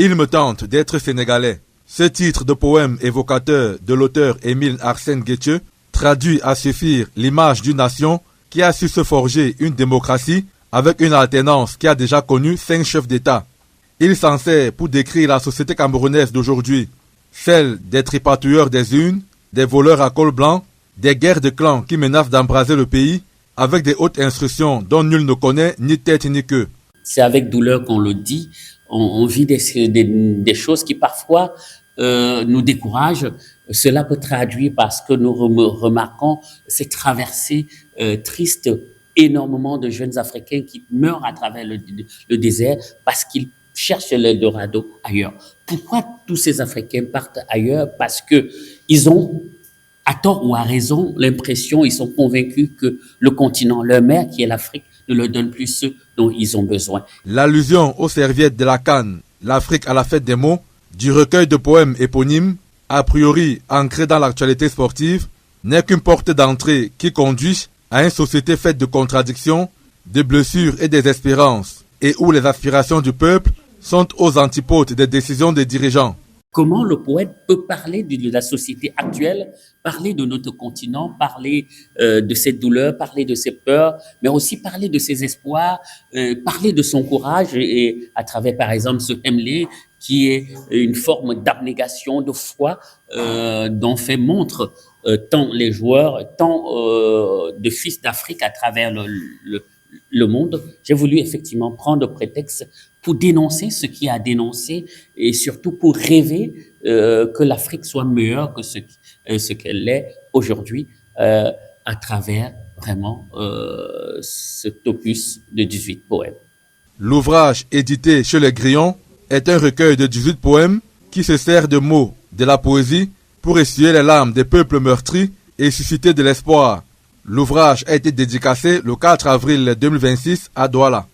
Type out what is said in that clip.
Il me tente d'être sénégalais. Ce titre de poème évocateur de l'auteur Émile Arsène Guettieux traduit à suffire l'image d'une nation qui a su se forger une démocratie avec une alternance qui a déjà connu 5 chefs d'État. Il s'en sert pour décrire la société camerounaise d'aujourd'hui, celle des tripatouilleurs des urnes, des voleurs à col blanc, des guerres de clans qui menacent d'embraser le pays, avec des hautes instructions dont nul ne connaît ni tête ni queue. C'est avec douleur qu'on le dit, on vit des choses qui parfois nous découragent. Cela peut traduire parce que nous remarquons ces traversées tristes, énormément de jeunes Africains qui meurent à travers le désert parce qu'ils cherchent l'Eldorado ailleurs. Pourquoi tous ces Africains partent ailleurs? Parce que ils ont, à tort ou à raison, l'impression, ils sont convaincus que le continent, leur mère qui est l'Afrique, ne leur donne plus ce dont ils ont besoin. L'allusion aux serviettes de la CAN, l'Afrique à la fête des mots, du recueil de poèmes éponymes, a priori ancré dans l'actualité sportive, n'est qu'une porte d'entrée qui conduit à une société faite de contradictions, de blessures et désespérances, et où les aspirations du peuple sont aux antipodes des décisions des dirigeants. Comment le poète peut parler de la société actuelle, parler de notre continent, parler de cette douleur, parler de ses peurs, mais aussi parler de ses espoirs, parler de son courage et à travers, par exemple, ce Hemley qui est une forme d'abnégation, de foi dont fait montre tant les joueurs, tant de fils d'Afrique à travers le monde. J'ai voulu effectivement prendre prétexte pour dénoncer ce qui a dénoncé et surtout pour rêver que l'Afrique soit meilleure que ce qu'elle est aujourd'hui à travers vraiment cet opus de 18 poèmes. L'ouvrage édité chez Les Grillons est un recueil de 18 poèmes qui se sert de mots de la poésie pour essuyer les larmes des peuples meurtris et susciter de l'espoir. L'ouvrage a été dédicacé le 4 avril 2026 à Douala.